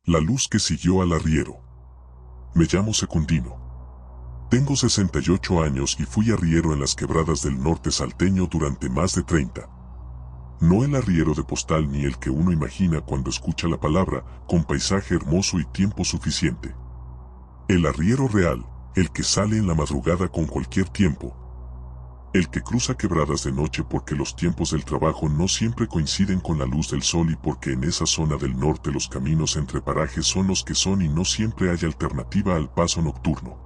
La luz que siguió al arriero. Me llamo Secundino. Tengo 68 años y fui arriero en las quebradas del norte salteño durante más de 30. No el arriero de postal ni el que uno imagina cuando escucha la palabra, con paisaje hermoso y tiempo suficiente. El arriero real, el que sale en la madrugada con cualquier tiempo. El que cruza quebradas de noche porque los tiempos del trabajo no siempre coinciden con la luz del sol y porque en esa zona del norte los caminos entre parajes son los que son y no siempre hay alternativa al paso nocturno.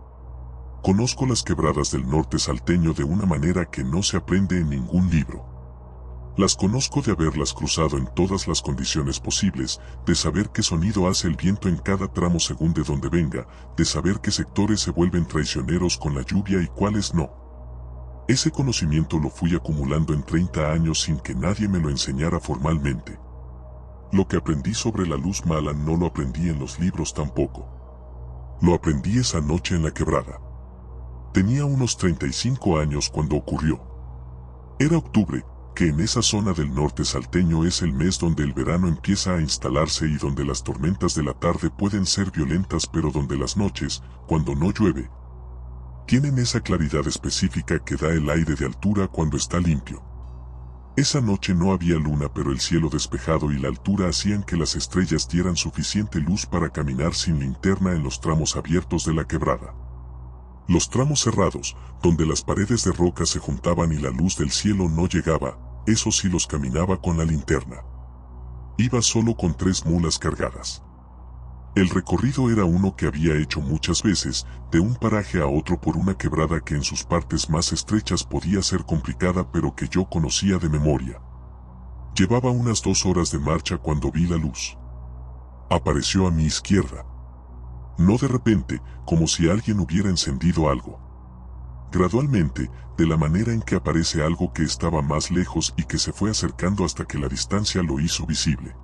Conozco las quebradas del norte salteño de una manera que no se aprende en ningún libro. Las conozco de haberlas cruzado en todas las condiciones posibles, de saber qué sonido hace el viento en cada tramo según de donde venga, de saber qué sectores se vuelven traicioneros con la lluvia y cuáles no. Ese conocimiento lo fui acumulando en 30 años sin que nadie me lo enseñara formalmente. Lo que aprendí sobre la luz mala no lo aprendí en los libros tampoco. Lo aprendí esa noche en la quebrada. Tenía unos 35 años cuando ocurrió. Era octubre, que en esa zona del norte salteño es el mes donde el verano empieza a instalarse y donde las tormentas de la tarde pueden ser violentas, pero donde las noches, cuando no llueve, tienen esa claridad específica que da el aire de altura cuando está limpio. Esa noche no había luna, pero el cielo despejado y la altura hacían que las estrellas dieran suficiente luz para caminar sin linterna en los tramos abiertos de la quebrada. Los tramos cerrados, donde las paredes de roca se juntaban y la luz del cielo no llegaba, esos sí los caminaba con la linterna. Iba solo con 3 mulas cargadas. El recorrido era uno que había hecho muchas veces, de un paraje a otro por una quebrada que en sus partes más estrechas podía ser complicada pero que yo conocía de memoria. Llevaba unas 2 horas de marcha cuando vi la luz. Apareció a mi izquierda. No de repente, como si alguien hubiera encendido algo. Gradualmente, de la manera en que aparece algo que estaba más lejos y que se fue acercando hasta que la distancia lo hizo visible.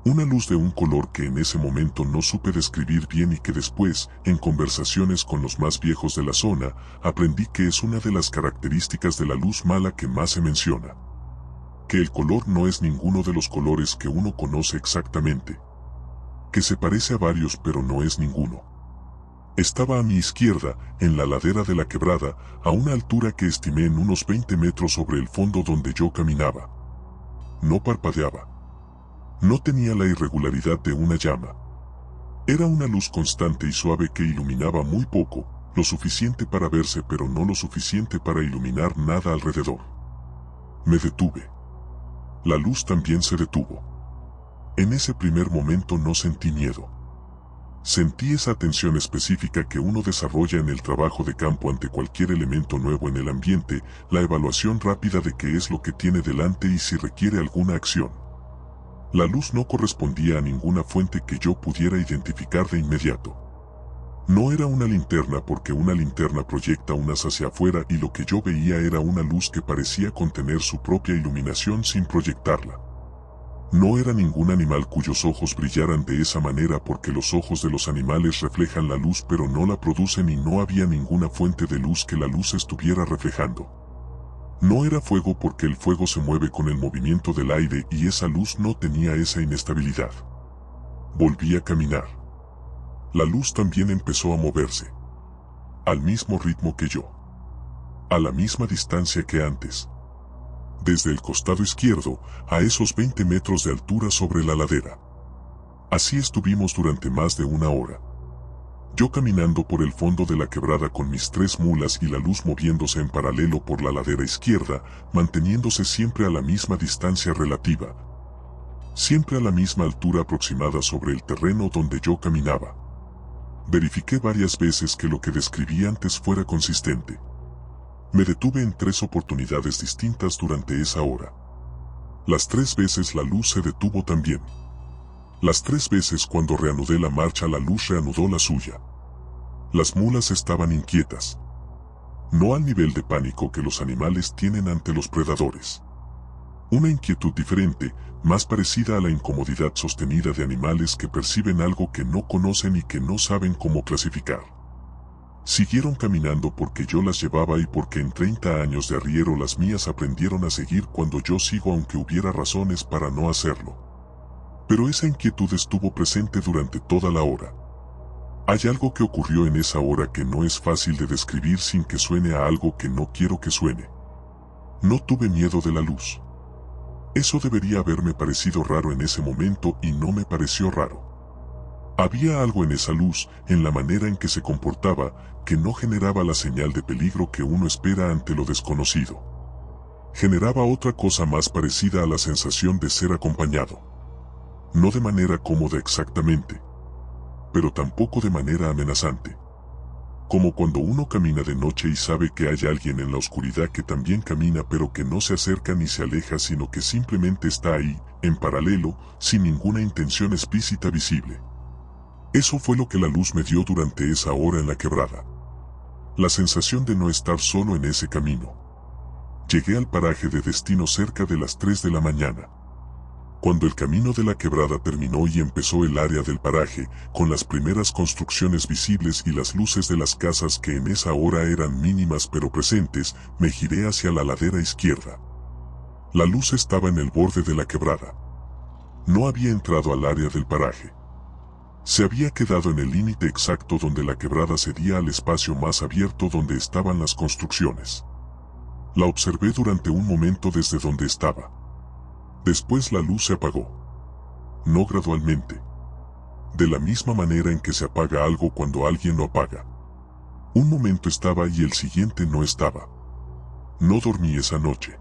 Una luz de un color que en ese momento no supe describir bien y que después, en conversaciones con los más viejos de la zona, aprendí que es una de las características de la luz mala que más se menciona. Que el color no es ninguno de los colores que uno conoce exactamente. Que se parece a varios pero no es ninguno. Estaba a mi izquierda, en la ladera de la quebrada, a una altura que estimé en unos 20 metros sobre el fondo donde yo caminaba. No parpadeaba. No tenía la irregularidad de una llama. Era una luz constante y suave que iluminaba muy poco, lo suficiente para verse pero no lo suficiente para iluminar nada alrededor. Me detuve. La luz también se detuvo. En ese primer momento no sentí miedo. Sentí esa atención específica que uno desarrolla en el trabajo de campo ante cualquier elemento nuevo en el ambiente, la evaluación rápida de qué es lo que tiene delante y si requiere alguna acción. La luz no correspondía a ninguna fuente que yo pudiera identificar de inmediato. No era una linterna porque una linterna proyecta unas hacia afuera y lo que yo veía era una luz que parecía contener su propia iluminación sin proyectarla. No era ningún animal cuyos ojos brillaran de esa manera porque los ojos de los animales reflejan la luz pero no la producen y no había ninguna fuente de luz que la luz estuviera reflejando. No era fuego porque el fuego se mueve con el movimiento del aire y esa luz no tenía esa inestabilidad. Volví a caminar. La luz también empezó a moverse. Al mismo ritmo que yo. A la misma distancia que antes. Desde el costado izquierdo, a esos 20 metros de altura sobre la ladera. Así estuvimos durante más de una hora. Yo caminando por el fondo de la quebrada con mis 3 mulas y la luz moviéndose en paralelo por la ladera izquierda, manteniéndose siempre a la misma distancia relativa. Siempre a la misma altura aproximada sobre el terreno donde yo caminaba. Verifiqué varias veces que lo que describí antes fuera consistente. Me detuve en 3 oportunidades distintas durante esa hora. Las 3 veces la luz se detuvo también. Las 3 veces cuando reanudé la marcha la luz reanudó la suya. Las mulas estaban inquietas. No al nivel de pánico que los animales tienen ante los predadores. Una inquietud diferente, más parecida a la incomodidad sostenida de animales que perciben algo que no conocen y que no saben cómo clasificar. Siguieron caminando porque yo las llevaba y porque en 30 años de arriero las mías aprendieron a seguir cuando yo sigo aunque hubiera razones para no hacerlo. Pero esa inquietud estuvo presente durante toda la hora. Hay algo que ocurrió en esa hora que no es fácil de describir sin que suene a algo que no quiero que suene. No tuve miedo de la luz. Eso debería haberme parecido raro en ese momento y no me pareció raro. Había algo en esa luz, en la manera en que se comportaba, que no generaba la señal de peligro que uno espera ante lo desconocido. Generaba otra cosa más parecida a la sensación de ser acompañado. No de manera cómoda exactamente, pero tampoco de manera amenazante. Como cuando uno camina de noche y sabe que hay alguien en la oscuridad que también camina pero que no se acerca ni se aleja sino que simplemente está ahí, en paralelo, sin ninguna intención explícita visible. Eso fue lo que la luz me dio durante esa hora en la quebrada. La sensación de no estar solo en ese camino. Llegué al paraje de destino cerca de las 3 de la mañana. Cuando el camino de la quebrada terminó y empezó el área del paraje, con las primeras construcciones visibles y las luces de las casas que en esa hora eran mínimas pero presentes, me giré hacia la ladera izquierda. La luz estaba en el borde de la quebrada. No había entrado al área del paraje. Se había quedado en el límite exacto donde la quebrada cedía al espacio más abierto donde estaban las construcciones. La observé durante un momento desde donde estaba. Después la luz se apagó. No gradualmente. De la misma manera en que se apaga algo cuando alguien lo apaga. Un momento estaba y el siguiente no estaba. No dormí esa noche.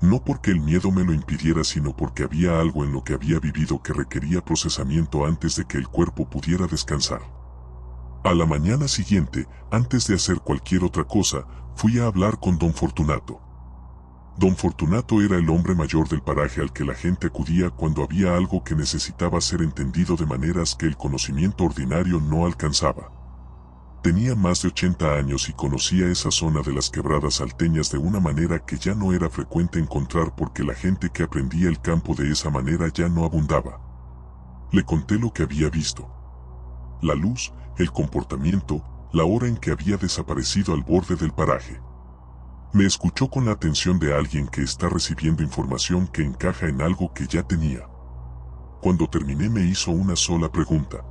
No porque el miedo me lo impidiera, sino porque había algo en lo que había vivido que requería procesamiento antes de que el cuerpo pudiera descansar. A la mañana siguiente, antes de hacer cualquier otra cosa, fui a hablar con don Fortunato. Don Fortunato era el hombre mayor del paraje al que la gente acudía cuando había algo que necesitaba ser entendido de maneras que el conocimiento ordinario no alcanzaba. Tenía más de 80 años y conocía esa zona de las quebradas salteñas de una manera que ya no era frecuente encontrar porque la gente que aprendía el campo de esa manera ya no abundaba. Le conté lo que había visto. La luz, el comportamiento, la hora en que había desaparecido al borde del paraje. Me escuchó con la atención de alguien que está recibiendo información que encaja en algo que ya tenía. Cuando terminé me hizo una sola pregunta.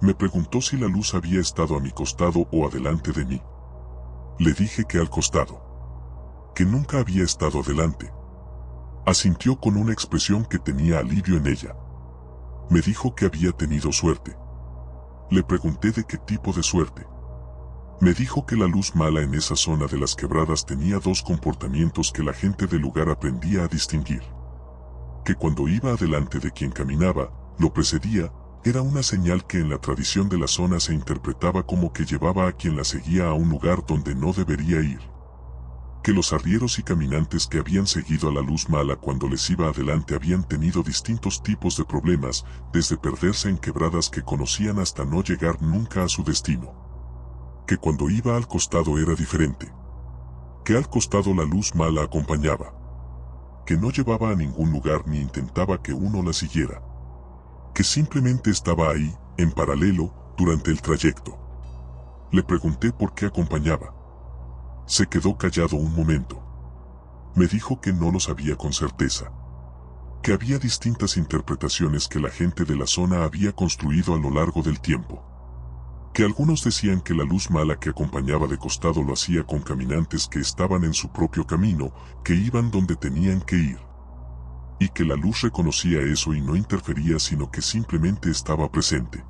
Me preguntó si la luz había estado a mi costado o adelante de mí. Le dije que al costado. Que nunca había estado adelante. Asintió con una expresión que tenía alivio en ella. Me dijo que había tenido suerte. Le pregunté de qué tipo de suerte. Me dijo que la luz mala en esa zona de las quebradas tenía dos comportamientos que la gente del lugar aprendía a distinguir. Que cuando iba adelante de quien caminaba, lo precedía, era una señal que en la tradición de la zona se interpretaba como que llevaba a quien la seguía a un lugar donde no debería ir. Que los arrieros y caminantes que habían seguido a la luz mala cuando les iba adelante habían tenido distintos tipos de problemas, desde perderse en quebradas que conocían hasta no llegar nunca a su destino. Que cuando iba al costado era diferente. Que al costado la luz mala acompañaba. Que no llevaba a ningún lugar ni intentaba que uno la siguiera. Que simplemente estaba ahí, en paralelo, durante el trayecto. Le pregunté por qué acompañaba. Se quedó callado un momento. Me dijo que no lo sabía con certeza. Que había distintas interpretaciones que la gente de la zona había construido a lo largo del tiempo. Que algunos decían que la luz mala que acompañaba de costado lo hacía con caminantes que estaban en su propio camino, que iban donde tenían que ir. Y que la luz reconocía eso y no interfería sino que simplemente estaba presente.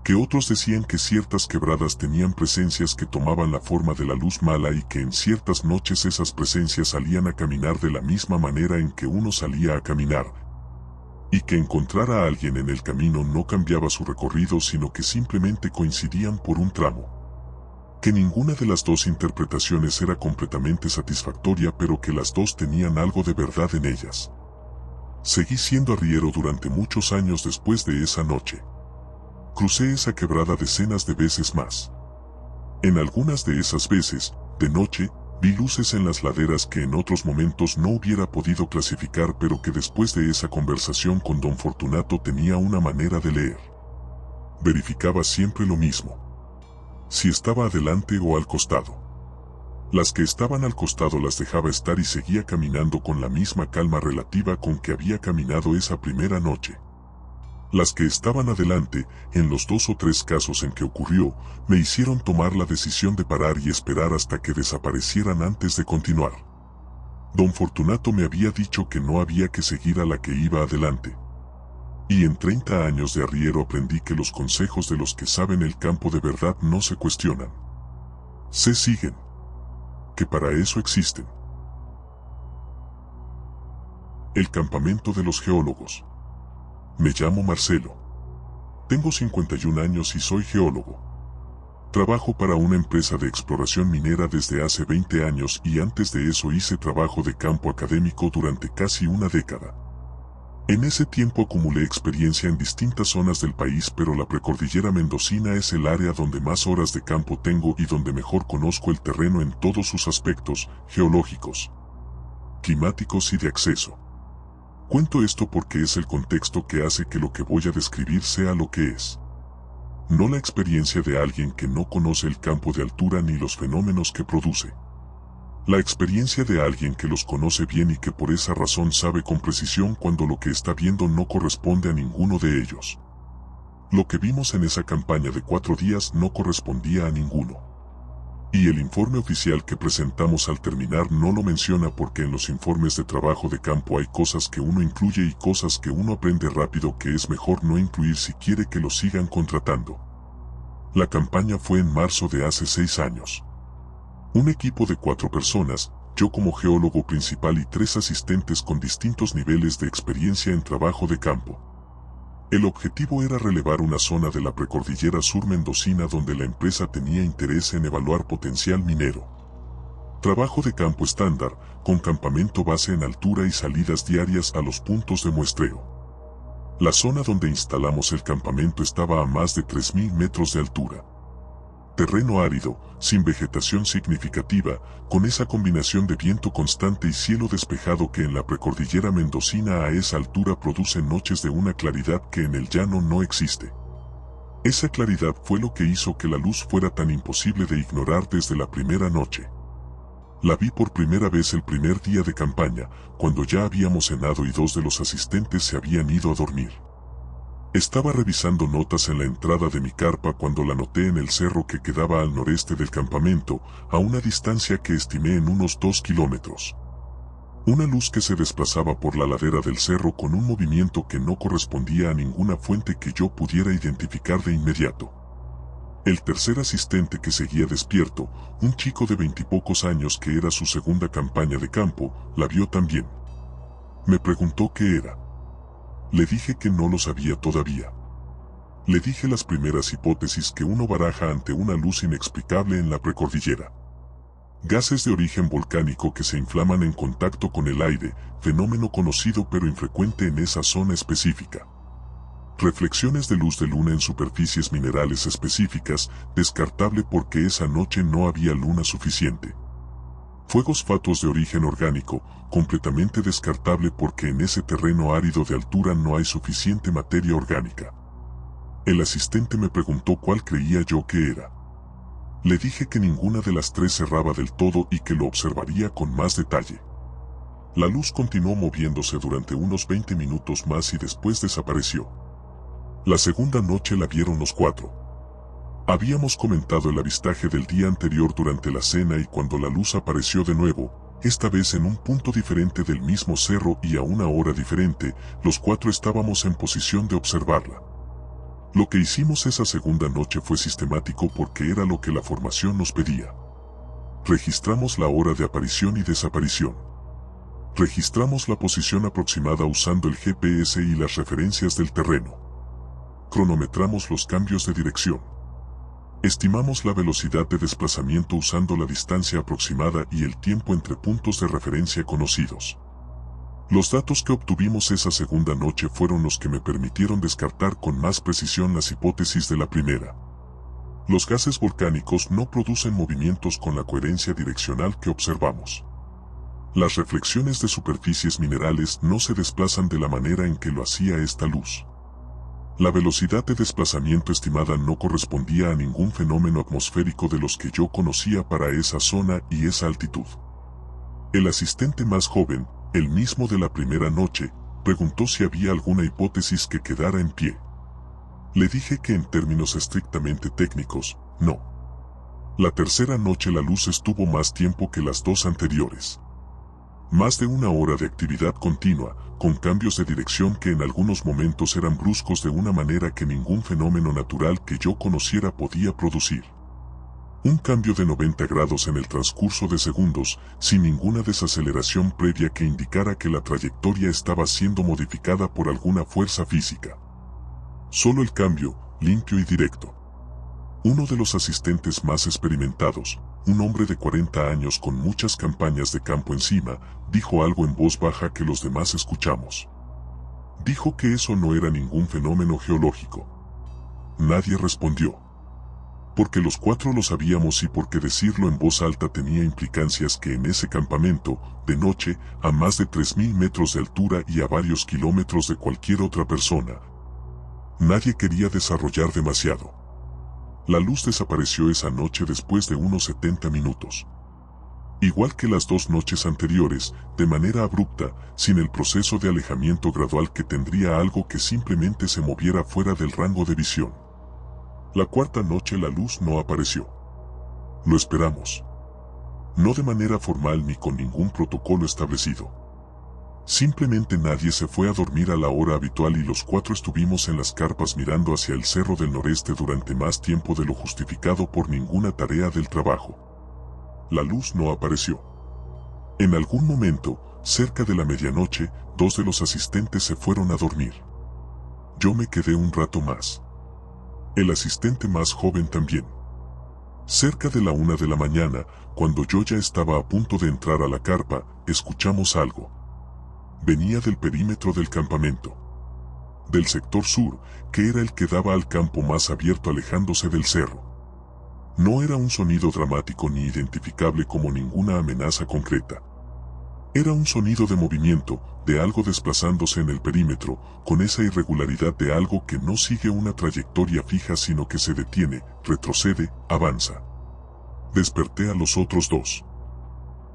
Que otros decían que ciertas quebradas tenían presencias que tomaban la forma de la luz mala y que en ciertas noches esas presencias salían a caminar de la misma manera en que uno salía a caminar. Y que encontrar a alguien en el camino no cambiaba su recorrido sino que simplemente coincidían por un tramo. Que ninguna de las dos interpretaciones era completamente satisfactoria pero que las dos tenían algo de verdad en ellas. Seguí siendo arriero durante muchos años después de esa noche. Crucé esa quebrada decenas de veces más. En algunas de esas veces, de noche, vi luces en las laderas que en otros momentos no hubiera podido clasificar pero que después de esa conversación con don Fortunato tenía una manera de leer. Verificaba siempre lo mismo. Si estaba adelante o al costado. Las que estaban al costado las dejaba estar y seguía caminando con la misma calma relativa con que había caminado esa primera noche. Las que estaban adelante, en los 2 o 3 casos en que ocurrió, me hicieron tomar la decisión de parar y esperar hasta que desaparecieran antes de continuar. Don Fortunato me había dicho que no había que seguir a la que iba adelante. Y en 30 años de arriero aprendí que los consejos de los que saben el campo de verdad no se cuestionan. Se siguen. Que para eso existen. El campamento de los geólogos. Me llamo Marcelo. Tengo 51 años y soy geólogo. Trabajo para una empresa de exploración minera desde hace 20 años y antes de eso hice trabajo de campo académico durante casi una década. En ese tiempo acumulé experiencia en distintas zonas del país, pero la precordillera mendocina es el área donde más horas de campo tengo y donde mejor conozco el terreno en todos sus aspectos, geológicos, climáticos y de acceso. Cuento esto porque es el contexto que hace que lo que voy a describir sea lo que es. No la experiencia de alguien que no conoce el campo de altura ni los fenómenos que produce. La experiencia de alguien que los conoce bien y que por esa razón sabe con precisión cuando lo que está viendo no corresponde a ninguno de ellos. Lo que vimos en esa campaña de 4 días no correspondía a ninguno. Y el informe oficial que presentamos al terminar no lo menciona porque en los informes de trabajo de campo hay cosas que uno incluye y cosas que uno aprende rápido que es mejor no incluir si quiere que lo sigan contratando. La campaña fue en marzo de hace 6 años. Un equipo de 4 personas, yo como geólogo principal y 3 asistentes con distintos niveles de experiencia en trabajo de campo. El objetivo era relevar una zona de la precordillera sur mendocina donde la empresa tenía interés en evaluar potencial minero. Trabajo de campo estándar, con campamento base en altura y salidas diarias a los puntos de muestreo. La zona donde instalamos el campamento estaba a más de 3.000 metros de altura. Terreno árido, sin vegetación significativa, con esa combinación de viento constante y cielo despejado que en la precordillera mendocina a esa altura produce noches de una claridad que en el llano no existe. Esa claridad fue lo que hizo que la luz fuera tan imposible de ignorar desde la primera noche. La vi por primera vez el primer día de campaña, cuando ya habíamos cenado y 2 de los asistentes se habían ido a dormir. Estaba revisando notas en la entrada de mi carpa cuando la noté en el cerro que quedaba al noreste del campamento, a una distancia que estimé en unos 2 kilómetros. Una luz que se desplazaba por la ladera del cerro con un movimiento que no correspondía a ninguna fuente que yo pudiera identificar de inmediato. El tercer asistente que seguía despierto, un chico de 20 y pocos años que era su segunda campaña de campo, la vio también. Me preguntó qué era. Le dije que no lo sabía todavía. Le dije las primeras hipótesis que uno baraja ante una luz inexplicable en la precordillera. Gases de origen volcánico que se inflaman en contacto con el aire, fenómeno conocido pero infrecuente en esa zona específica. Reflexiones de luz de luna en superficies minerales específicas, descartable porque esa noche no había luna suficiente. Fuegos fatuos de origen orgánico, completamente descartable porque en ese terreno árido de altura no hay suficiente materia orgánica. El asistente me preguntó cuál creía yo que era. Le dije que ninguna de las 3 cerraba del todo y que lo observaría con más detalle. La luz continuó moviéndose durante unos 20 minutos más y después desapareció. La segunda noche la vieron los 4. Habíamos comentado el avistaje del día anterior durante la cena y cuando la luz apareció de nuevo, esta vez en un punto diferente del mismo cerro y a una hora diferente, los 4 estábamos en posición de observarla. Lo que hicimos esa segunda noche fue sistemático porque era lo que la formación nos pedía. Registramos la hora de aparición y desaparición. Registramos la posición aproximada usando el GPS y las referencias del terreno. Cronometramos los cambios de dirección. Estimamos la velocidad de desplazamiento usando la distancia aproximada y el tiempo entre puntos de referencia conocidos. Los datos que obtuvimos esa segunda noche fueron los que me permitieron descartar con más precisión las hipótesis de la primera. Los gases volcánicos no producen movimientos con la coherencia direccional que observamos. Las reflexiones de superficies minerales no se desplazan de la manera en que lo hacía esta luz. La velocidad de desplazamiento estimada no correspondía a ningún fenómeno atmosférico de los que yo conocía para esa zona y esa altitud. El asistente más joven, el mismo de la primera noche, preguntó si había alguna hipótesis que quedara en pie. Le dije que en términos estrictamente técnicos, no. La tercera noche la luz estuvo más tiempo que las dos anteriores. Más de una hora de actividad continua, con cambios de dirección que en algunos momentos eran bruscos de una manera que ningún fenómeno natural que yo conociera podía producir. Un cambio de 90 grados en el transcurso de segundos, sin ninguna desaceleración previa que indicara que la trayectoria estaba siendo modificada por alguna fuerza física. Solo el cambio, limpio y directo. Uno de los asistentes más experimentados, un hombre de 40 años con muchas campañas de campo encima, dijo algo en voz baja que los demás escuchamos. Dijo que eso no era ningún fenómeno geológico. Nadie respondió. Porque los cuatro lo sabíamos y porque decirlo en voz alta tenía implicancias que en ese campamento, de noche, a más de 3000 metros de altura y a varios kilómetros de cualquier otra persona, nadie quería desarrollar demasiado. La luz desapareció esa noche después de unos 70 minutos. Igual que las dos noches anteriores, de manera abrupta, sin el proceso de alejamiento gradual que tendría algo que simplemente se moviera fuera del rango de visión. La cuarta noche la luz no apareció. Lo esperamos. No de manera formal ni con ningún protocolo establecido. Simplemente nadie se fue a dormir a la hora habitual y los cuatro estuvimos en las carpas mirando hacia el cerro del noreste durante más tiempo de lo justificado por ninguna tarea del trabajo. La luz no apareció. En algún momento, cerca de la medianoche, dos de los asistentes se fueron a dormir. Yo me quedé un rato más. El asistente más joven también. Cerca de la 1 de la mañana, cuando yo ya estaba a punto de entrar a la carpa, escuchamos algo. Venía del perímetro del campamento. Del sector sur, que era el que daba al campo más abierto alejándose del cerro. No era un sonido dramático ni identificable como ninguna amenaza concreta. Era un sonido de movimiento, de algo desplazándose en el perímetro, con esa irregularidad de algo que no sigue una trayectoria fija sino que se detiene, retrocede, avanza. Desperté a los otros dos.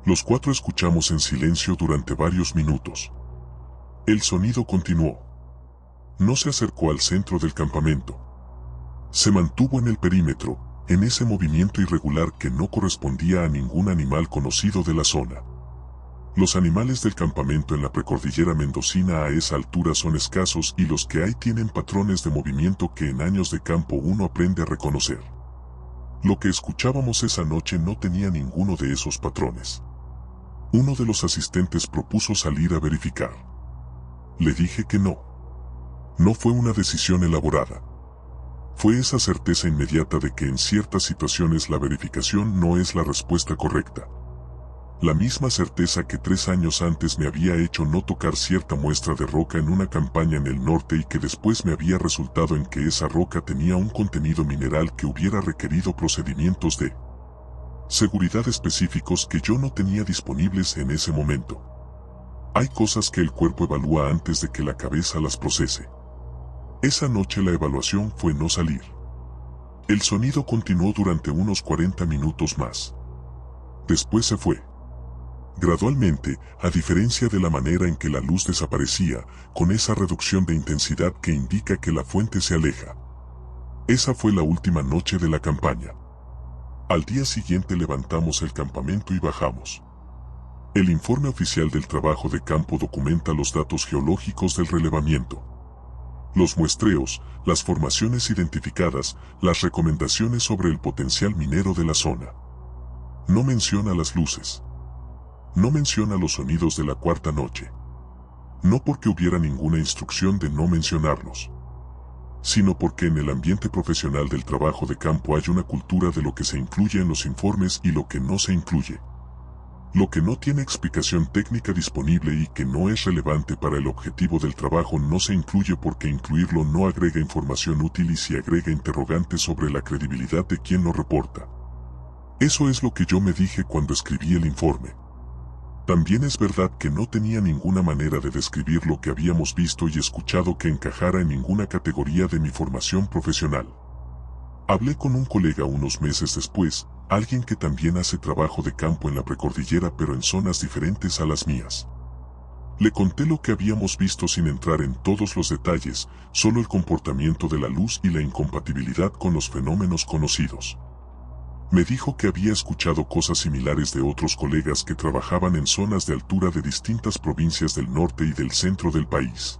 Los cuatro escuchamos en silencio durante varios minutos. El sonido continuó. No se acercó al centro del campamento. Se mantuvo en el perímetro, en ese movimiento irregular que no correspondía a ningún animal conocido de la zona. Los animales del campamento en la precordillera mendocina a esa altura son escasos y los que hay tienen patrones de movimiento que en años de campo uno aprende a reconocer. Lo que escuchábamos esa noche no tenía ninguno de esos patrones. Uno de los asistentes propuso salir a verificar. Le dije que no. No fue una decisión elaborada. Fue esa certeza inmediata de que en ciertas situaciones la verificación no es la respuesta correcta. La misma certeza que 3 años antes me había hecho no tocar cierta muestra de roca en una campaña en el norte y que después me había resultado en que esa roca tenía un contenido mineral que hubiera requerido procedimientos de seguridad específicos que yo no tenía disponibles en ese momento. Hay cosas que el cuerpo evalúa antes de que la cabeza las procese. Esa noche la evaluación fue no salir. El sonido continuó durante unos 40 minutos más. Después se fue. Gradualmente, a diferencia de la manera en que la luz desaparecía, con esa reducción de intensidad que indica que la fuente se aleja. Esa fue la última noche de la campaña. Al día siguiente levantamos el campamento y bajamos. El informe oficial del trabajo de campo documenta los datos geológicos del relevamiento. Los muestreos, las formaciones identificadas, las recomendaciones sobre el potencial minero de la zona. No menciona las luces. No menciona los sonidos de la cuarta noche. No porque hubiera ninguna instrucción de no mencionarlos, sino porque en el ambiente profesional del trabajo de campo hay una cultura de lo que se incluye en los informes y lo que no se incluye. Lo que no tiene explicación técnica disponible y que no es relevante para el objetivo del trabajo no se incluye porque incluirlo no agrega información útil y sí agrega interrogantes sobre la credibilidad de quien lo reporta. Eso es lo que yo me dije cuando escribí el informe. También es verdad que no tenía ninguna manera de describir lo que habíamos visto y escuchado que encajara en ninguna categoría de mi formación profesional. Hablé con un colega unos meses después, alguien que también hace trabajo de campo en la precordillera pero en zonas diferentes a las mías. Le conté lo que habíamos visto sin entrar en todos los detalles, solo el comportamiento de la luz y la incompatibilidad con los fenómenos conocidos. Me dijo que había escuchado cosas similares de otros colegas que trabajaban en zonas de altura de distintas provincias del norte y del centro del país.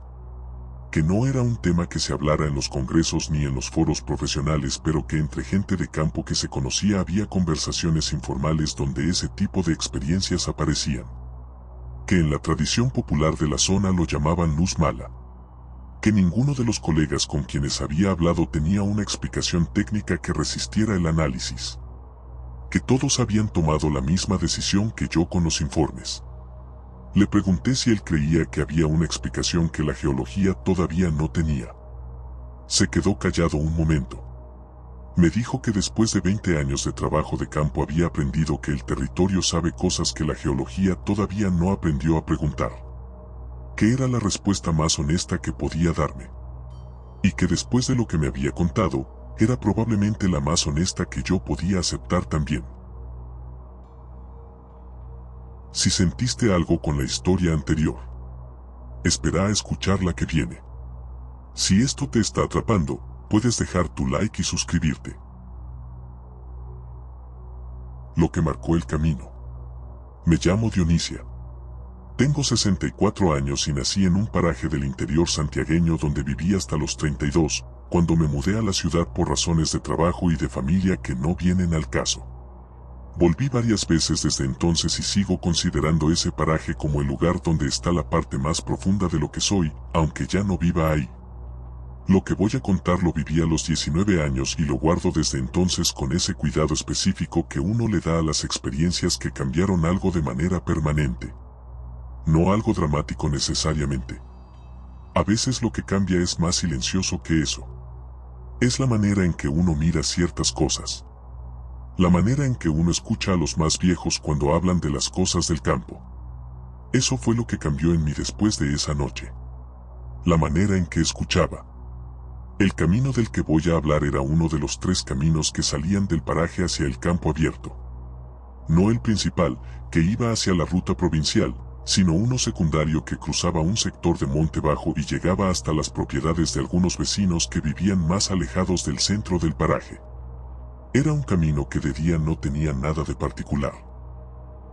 Que no era un tema que se hablara en los congresos ni en los foros profesionales, pero que entre gente de campo que se conocía había conversaciones informales donde ese tipo de experiencias aparecían. Que en la tradición popular de la zona lo llamaban luz mala. Que ninguno de los colegas con quienes había hablado tenía una explicación técnica que resistiera el análisis. Que todos habían tomado la misma decisión que yo con los informes. Le pregunté si él creía que había una explicación que la geología todavía no tenía. Se quedó callado un momento. Me dijo que después de 20 años de trabajo de campo había aprendido que el territorio sabe cosas que la geología todavía no aprendió a preguntar. Que era la respuesta más honesta que podía darme. Y que después de lo que me había contado, era probablemente la más honesta que yo podía aceptar también. Si sentiste algo con la historia anterior, espera a escuchar la que viene. Si esto te está atrapando, puedes dejar tu like y suscribirte. Lo que marcó el camino. Me llamo Dionisia. Tengo 64 años y nací en un paraje del interior santiagueño donde viví hasta los 32, cuando me mudé a la ciudad por razones de trabajo y de familia que no vienen al caso. Volví varias veces desde entonces y sigo considerando ese paraje como el lugar donde está la parte más profunda de lo que soy, aunque ya no viva ahí. Lo que voy a contar lo viví a los 19 años y lo guardo desde entonces con ese cuidado específico que uno le da a las experiencias que cambiaron algo de manera permanente. No algo dramático necesariamente. A veces lo que cambia es más silencioso que eso. Es la manera en que uno mira ciertas cosas. La manera en que uno escucha a los más viejos cuando hablan de las cosas del campo. Eso fue lo que cambió en mí después de esa noche. La manera en que escuchaba. El camino del que voy a hablar era uno de los 3 caminos que salían del paraje hacia el campo abierto. No el principal, que iba hacia la ruta provincial, sino uno secundario que cruzaba un sector de monte bajo y llegaba hasta las propiedades de algunos vecinos que vivían más alejados del centro del paraje. Era un camino que de día no tenía nada de particular.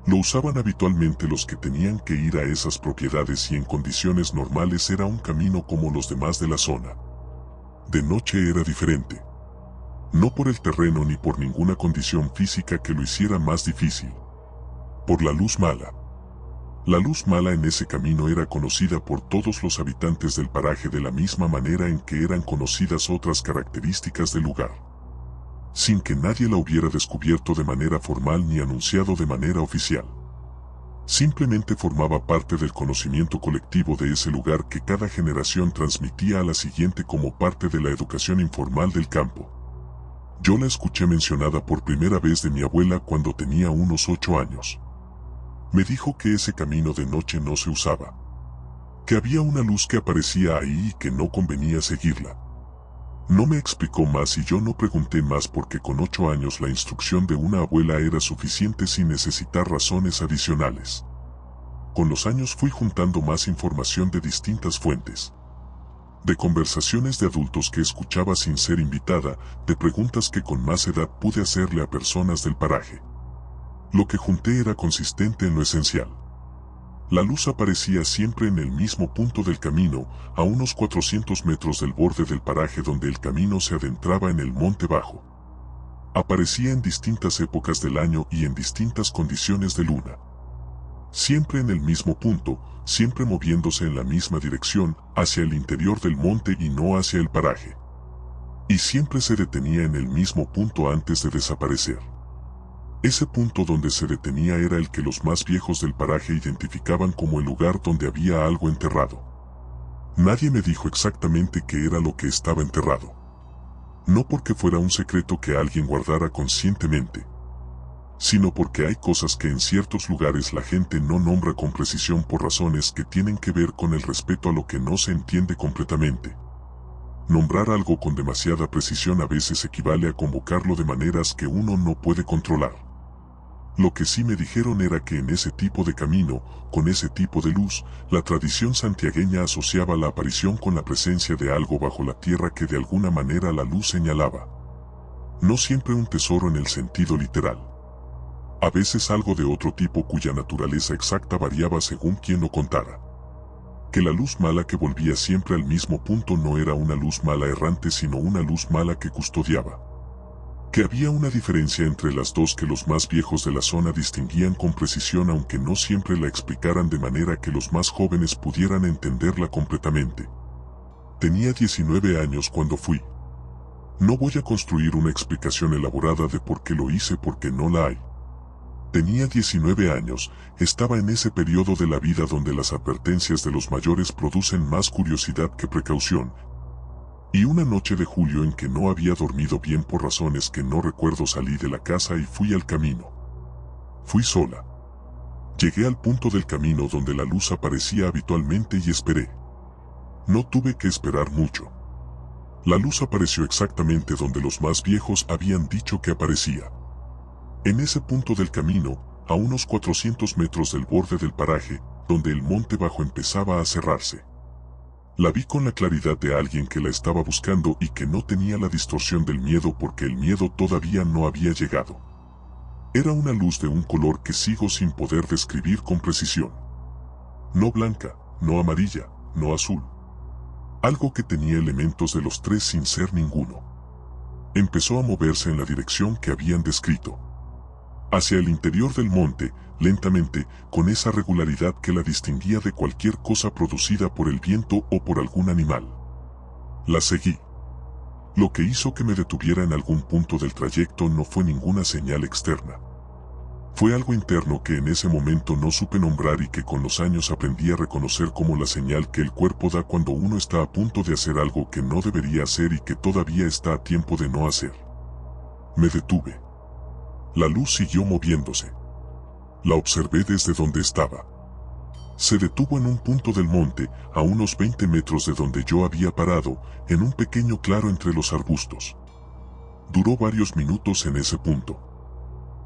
Lo usaban habitualmente los que tenían que ir a esas propiedades y en condiciones normales era un camino como los demás de la zona. De noche era diferente. No por el terreno ni por ninguna condición física que lo hiciera más difícil. Por la luz mala. La luz mala en ese camino era conocida por todos los habitantes del paraje de la misma manera en que eran conocidas otras características del lugar. Sin que nadie la hubiera descubierto de manera formal ni anunciado de manera oficial. Simplemente formaba parte del conocimiento colectivo de ese lugar que cada generación transmitía a la siguiente como parte de la educación informal del campo. Yo la escuché mencionada por primera vez de mi abuela cuando tenía unos 8 años. Me dijo que ese camino de noche no se usaba. Que había una luz que aparecía ahí y que no convenía seguirla. No me explicó más y yo no pregunté más porque con 8 años la instrucción de una abuela era suficiente sin necesitar razones adicionales. Con los años fui juntando más información de distintas fuentes. De conversaciones de adultos que escuchaba sin ser invitada, de preguntas que con más edad pude hacerle a personas del paraje. Lo que junté era consistente en lo esencial. La luz aparecía siempre en el mismo punto del camino, a unos 400 metros del borde del paraje donde el camino se adentraba en el monte bajo. Aparecía en distintas épocas del año y en distintas condiciones de luna. Siempre en el mismo punto, siempre moviéndose en la misma dirección, hacia el interior del monte y no hacia el paraje. Y siempre se detenía en el mismo punto antes de desaparecer. Ese punto donde se detenía era el que los más viejos del paraje identificaban como el lugar donde había algo enterrado. Nadie me dijo exactamente qué era lo que estaba enterrado. No porque fuera un secreto que alguien guardara conscientemente, sino porque hay cosas que en ciertos lugares la gente no nombra con precisión por razones que tienen que ver con el respeto a lo que no se entiende completamente. Nombrar algo con demasiada precisión a veces equivale a convocarlo de maneras que uno no puede controlar. Lo que sí me dijeron era que en ese tipo de camino, con ese tipo de luz, la tradición santiagueña asociaba la aparición con la presencia de algo bajo la tierra que de alguna manera la luz señalaba. No siempre un tesoro en el sentido literal. A veces algo de otro tipo cuya naturaleza exacta variaba según quien lo contara. Que la luz mala que volvía siempre al mismo punto no era una luz mala errante sino una luz mala que custodiaba. Que había una diferencia entre las dos que los más viejos de la zona distinguían con precisión aunque no siempre la explicaran de manera que los más jóvenes pudieran entenderla completamente. Tenía 19 años cuando fui. No voy a construir una explicación elaborada de por qué lo hice porque no la hay. Tenía 19 años, estaba en ese periodo de la vida donde las advertencias de los mayores producen más curiosidad que precaución. Y una noche de julio en que no había dormido bien por razones que no recuerdo salí de la casa y fui al camino. Fui sola. Llegué al punto del camino donde la luz aparecía habitualmente y esperé. No tuve que esperar mucho. La luz apareció exactamente donde los más viejos habían dicho que aparecía. En ese punto del camino, a unos 400 metros del borde del paraje, donde el monte bajo empezaba a cerrarse. La vi con la claridad de alguien que la estaba buscando y que no tenía la distorsión del miedo porque el miedo todavía no había llegado. Era una luz de un color que sigo sin poder describir con precisión. No blanca, no amarilla, no azul. Algo que tenía elementos de los tres sin ser ninguno. Empezó a moverse en la dirección que habían descrito. Hacia el interior del monte, lentamente, con esa regularidad que la distinguía de cualquier cosa producida por el viento o por algún animal. La seguí. Lo que hizo que me detuviera en algún punto del trayecto no fue ninguna señal externa. Fue algo interno que en ese momento no supe nombrar y que con los años aprendí a reconocer como la señal que el cuerpo da cuando uno está a punto de hacer algo que no debería hacer y que todavía está a tiempo de no hacer. Me detuve. La luz siguió moviéndose. La observé desde donde estaba. Se detuvo en un punto del monte, a unos 20 metros de donde yo había parado, en un pequeño claro entre los arbustos. Duró varios minutos en ese punto.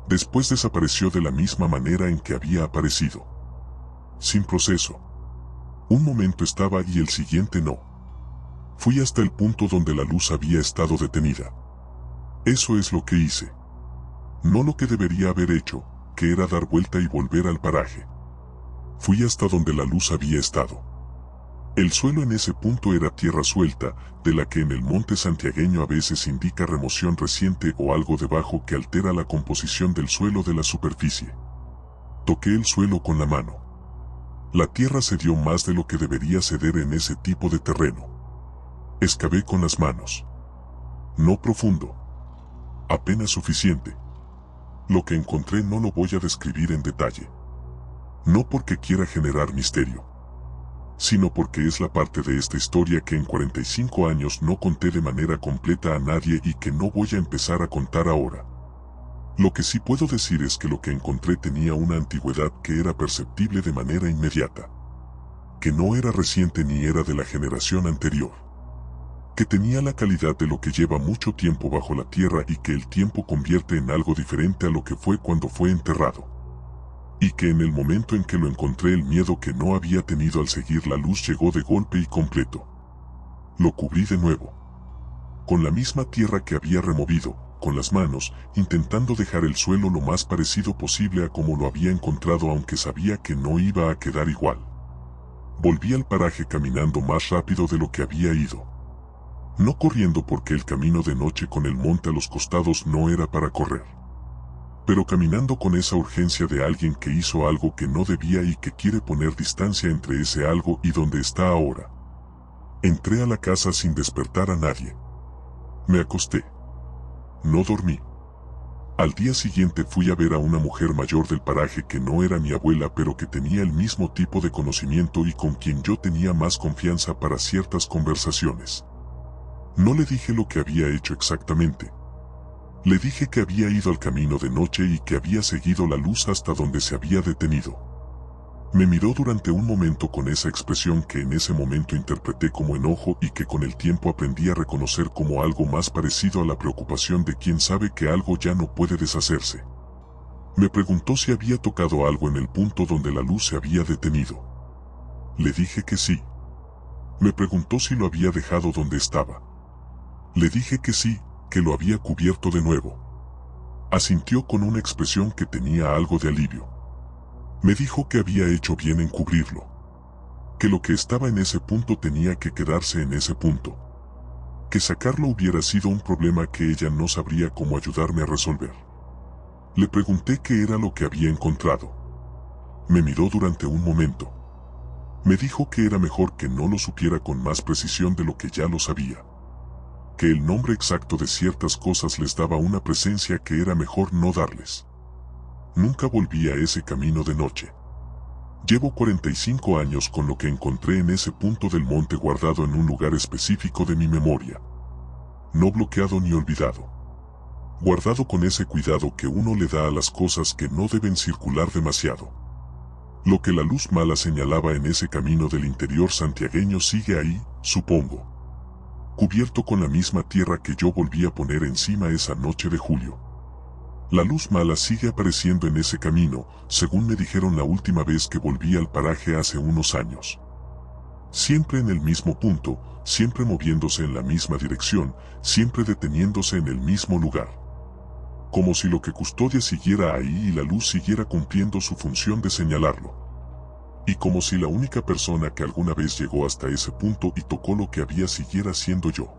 Después desapareció de la misma manera en que había aparecido. Sin proceso. Un momento estaba y el siguiente no. Fui hasta el punto donde la luz había estado detenida. Eso es lo que hice. No lo que debería haber hecho, que era dar vuelta y volver al paraje. Fui hasta donde la luz había estado. El suelo en ese punto era tierra suelta, de la que en el monte santiagueño a veces indica remoción reciente o algo debajo que altera la composición del suelo de la superficie. Toqué el suelo con la mano. La tierra cedió más de lo que debería ceder en ese tipo de terreno. Excavé con las manos. No profundo. Apenas suficiente. Lo que encontré no lo voy a describir en detalle. No porque quiera generar misterio, sino porque es la parte de esta historia que en 45 años no conté de manera completa a nadie y que no voy a empezar a contar ahora. Lo que sí puedo decir es que lo que encontré tenía una antigüedad que era perceptible de manera inmediata. Que no era reciente ni era de la generación anterior. Que tenía la calidad de lo que lleva mucho tiempo bajo la tierra y que el tiempo convierte en algo diferente a lo que fue cuando fue enterrado. Y que en el momento en que lo encontré el miedo que no había tenido al seguir la luz llegó de golpe y completo. Lo cubrí de nuevo. Con la misma tierra que había removido, con las manos, intentando dejar el suelo lo más parecido posible a como lo había encontrado aunque sabía que no iba a quedar igual. Volví al paraje caminando más rápido de lo que había ido. No corriendo porque el camino de noche con el monte a los costados no era para correr. Pero caminando con esa urgencia de alguien que hizo algo que no debía y que quiere poner distancia entre ese algo y donde está ahora. Entré a la casa sin despertar a nadie. Me acosté. No dormí. Al día siguiente fui a ver a una mujer mayor del paraje que no era mi abuela pero que tenía el mismo tipo de conocimiento y con quien yo tenía más confianza para ciertas conversaciones. No le dije lo que había hecho exactamente. Le dije que había ido al camino de noche y que había seguido la luz hasta donde se había detenido. Me miró durante un momento con esa expresión que en ese momento interpreté como enojo y que con el tiempo aprendí a reconocer como algo más parecido a la preocupación de quien sabe que algo ya no puede deshacerse. Me preguntó si había tocado algo en el punto donde la luz se había detenido. Le dije que sí. Me preguntó si lo había dejado donde estaba. Le dije que sí, que lo había cubierto de nuevo. Asintió con una expresión que tenía algo de alivio. Me dijo que había hecho bien en cubrirlo. Que lo que estaba en ese punto tenía que quedarse en ese punto. Que sacarlo hubiera sido un problema que ella no sabría cómo ayudarme a resolver. Le pregunté qué era lo que había encontrado. Me miró durante un momento. Me dijo que era mejor que no lo supiera con más precisión de lo que ya lo sabía. Que el nombre exacto de ciertas cosas les daba una presencia que era mejor no darles. Nunca volví a ese camino de noche. Llevo 45 años con lo que encontré en ese punto del monte guardado en un lugar específico de mi memoria. No bloqueado ni olvidado. Guardado con ese cuidado que uno le da a las cosas que no deben circular demasiado. Lo que la luz mala señalaba en ese camino del interior santiagueño sigue ahí, supongo. Cubierto con la misma tierra que yo volví a poner encima esa noche de julio. La luz mala sigue apareciendo en ese camino, según me dijeron la última vez que volví al paraje hace unos años. Siempre en el mismo punto, siempre moviéndose en la misma dirección, siempre deteniéndose en el mismo lugar. Como si lo que custodia siguiera ahí y la luz siguiera cumpliendo su función de señalarlo. Y como si la única persona que alguna vez llegó hasta ese punto y tocó lo que había siguiera siendo yo.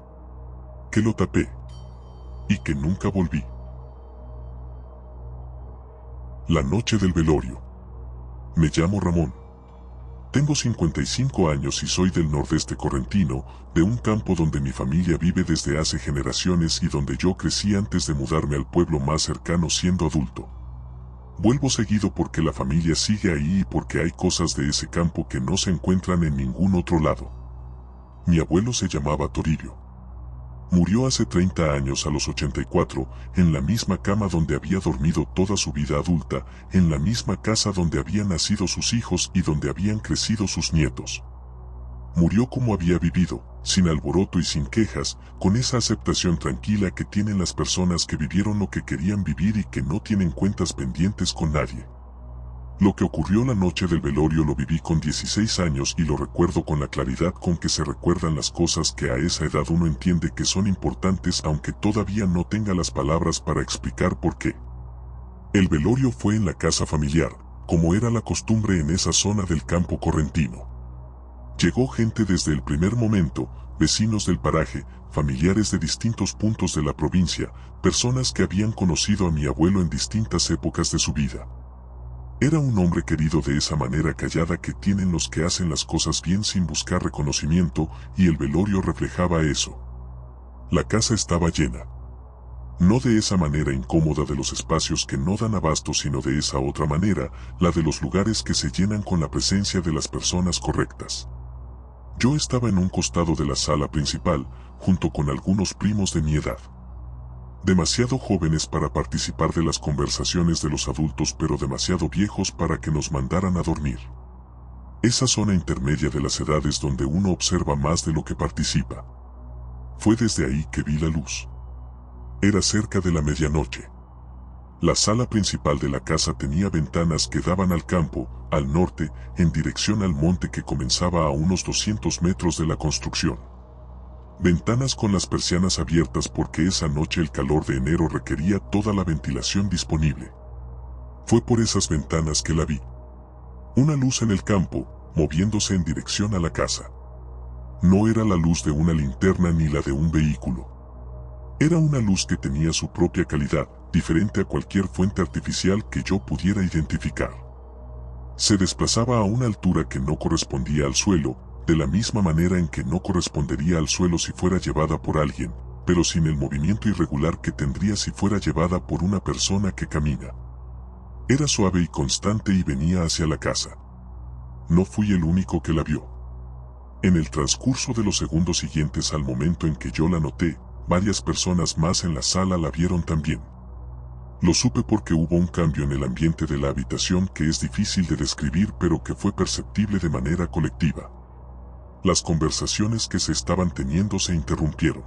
Que lo tapé. Y que nunca volví. La noche del velorio. Me llamo Ramón. Tengo 55 años y soy del nordeste correntino, de un campo donde mi familia vive desde hace generaciones y donde yo crecí antes de mudarme al pueblo más cercano siendo adulto. Vuelvo seguido porque la familia sigue ahí y porque hay cosas de ese campo que no se encuentran en ningún otro lado. Mi abuelo se llamaba Toribio. Murió hace 30 años a los 84, en la misma cama donde había dormido toda su vida adulta, en la misma casa donde habían nacido sus hijos y donde habían crecido sus nietos. Murió como había vivido, sin alboroto y sin quejas, con esa aceptación tranquila que tienen las personas que vivieron lo que querían vivir y que no tienen cuentas pendientes con nadie. Lo que ocurrió la noche del velorio lo viví con 16 años y lo recuerdo con la claridad con que se recuerdan las cosas que a esa edad uno entiende que son importantes aunque todavía no tenga las palabras para explicar por qué. El velorio fue en la casa familiar, como era la costumbre en esa zona del campo correntino. Llegó gente desde el primer momento, vecinos del paraje, familiares de distintos puntos de la provincia, personas que habían conocido a mi abuelo en distintas épocas de su vida. Era un hombre querido de esa manera callada que tienen los que hacen las cosas bien sin buscar reconocimiento, y el velorio reflejaba eso. La casa estaba llena. No de esa manera incómoda de los espacios que no dan abasto, sino de esa otra manera, la de los lugares que se llenan con la presencia de las personas correctas. Yo estaba en un costado de la sala principal, junto con algunos primos de mi edad. Demasiado jóvenes para participar de las conversaciones de los adultos, pero demasiado viejos para que nos mandaran a dormir. Esa zona intermedia de las edades donde uno observa más de lo que participa. Fue desde ahí que vi la luz. Era cerca de la medianoche. La sala principal de la casa tenía ventanas que daban al campo, al norte, en dirección al monte que comenzaba a unos 200 metros de la construcción. Ventanas con las persianas abiertas porque esa noche el calor de enero requería toda la ventilación disponible. Fue por esas ventanas que la vi. Una luz en el campo, moviéndose en dirección a la casa. No era la luz de una linterna ni la de un vehículo. Era una luz que tenía su propia calidad, diferente a cualquier fuente artificial que yo pudiera identificar. Se desplazaba a una altura que no correspondía al suelo, de la misma manera en que no correspondería al suelo si fuera llevada por alguien, pero sin el movimiento irregular que tendría si fuera llevada por una persona que camina. Era suave y constante y venía hacia la casa. No fui el único que la vio. En el transcurso de los segundos siguientes al momento en que yo la noté, varias personas más en la sala la vieron también. Lo supe porque hubo un cambio en el ambiente de la habitación que es difícil de describir pero que fue perceptible de manera colectiva. Las conversaciones que se estaban teniendo se interrumpieron.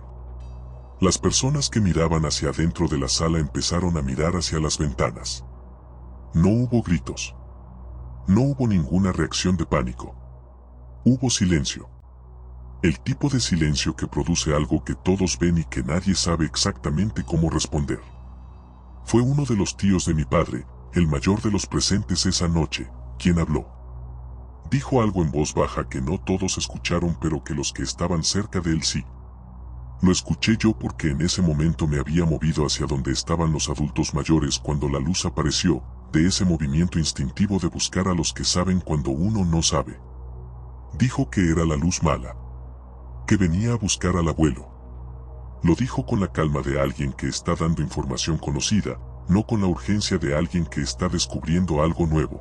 Las personas que miraban hacia adentro de la sala empezaron a mirar hacia las ventanas. No hubo gritos. No hubo ninguna reacción de pánico. Hubo silencio. El tipo de silencio que produce algo que todos ven y que nadie sabe exactamente cómo responder. Fue uno de los tíos de mi padre, el mayor de los presentes esa noche, quien habló. Dijo algo en voz baja que no todos escucharon pero que los que estaban cerca de él sí. Lo escuché yo porque en ese momento me había movido hacia donde estaban los adultos mayores cuando la luz apareció, de ese movimiento instintivo de buscar a los que saben cuando uno no sabe. Dijo que era la luz mala. Que venía a buscar al abuelo. Lo dijo con la calma de alguien que está dando información conocida, no con la urgencia de alguien que está descubriendo algo nuevo.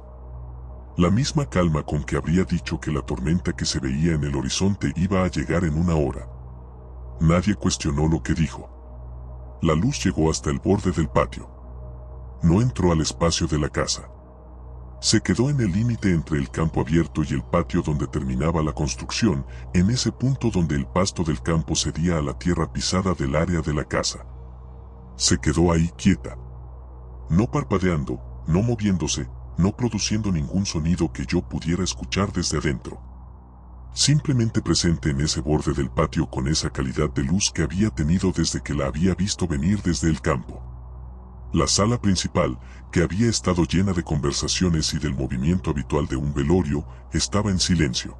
La misma calma con que habría dicho que la tormenta que se veía en el horizonte iba a llegar en una hora. Nadie cuestionó lo que dijo. La luz llegó hasta el borde del patio. No entró al espacio de la casa. Se quedó en el límite entre el campo abierto y el patio donde terminaba la construcción, en ese punto donde el pasto del campo cedía a la tierra pisada del área de la casa. Se quedó ahí quieta. No parpadeando, no moviéndose, no produciendo ningún sonido que yo pudiera escuchar desde adentro. Simplemente presente en ese borde del patio con esa calidad de luz que había tenido desde que la había visto venir desde el campo. La sala principal, que había estado llena de conversaciones y del movimiento habitual de un velorio, estaba en silencio.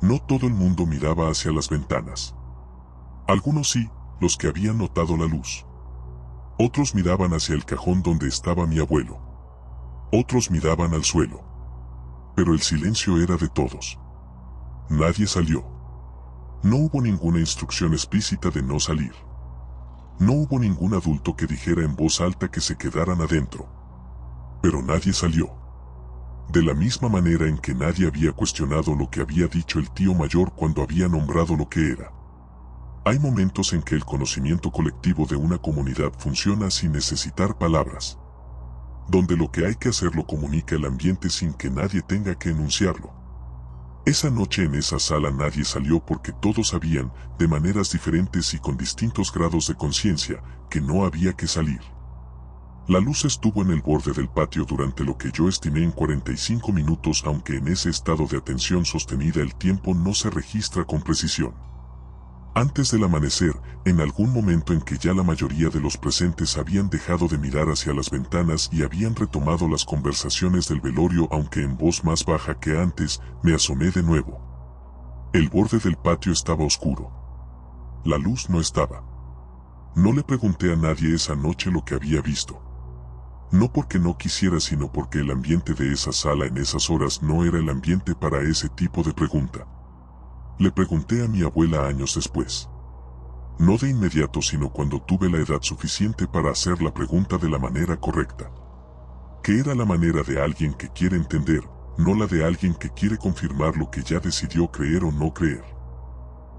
No todo el mundo miraba hacia las ventanas. Algunos sí, los que habían notado la luz. Otros miraban hacia el cajón donde estaba mi abuelo. Otros miraban al suelo. Pero el silencio era de todos. Nadie salió. No hubo ninguna instrucción explícita de no salir. No hubo ningún adulto que dijera en voz alta que se quedaran adentro. Pero nadie salió. De la misma manera en que nadie había cuestionado lo que había dicho el tío mayor cuando había nombrado lo que era. Hay momentos en que el conocimiento colectivo de una comunidad funciona sin necesitar palabras. Donde lo que hay que hacer lo comunica el ambiente sin que nadie tenga que enunciarlo. Esa noche en esa sala nadie salió porque todos sabían, de maneras diferentes y con distintos grados de conciencia, que no había que salir. La luz estuvo en el borde del patio durante lo que yo estimé en 45 minutos, aunque en ese estado de atención sostenida el tiempo no se registra con precisión. Antes del amanecer, en algún momento en que ya la mayoría de los presentes habían dejado de mirar hacia las ventanas y habían retomado las conversaciones del velorio aunque en voz más baja que antes, me asomé de nuevo. El borde del patio estaba oscuro. La luz no estaba. No le pregunté a nadie esa noche lo que había visto. No porque no quisiera, sino porque el ambiente de esa sala en esas horas no era el ambiente para ese tipo de pregunta. Le pregunté a mi abuela años después. No de inmediato, sino cuando tuve la edad suficiente para hacer la pregunta de la manera correcta. Que era la manera de alguien que quiere entender, no la de alguien que quiere confirmar lo que ya decidió creer o no creer.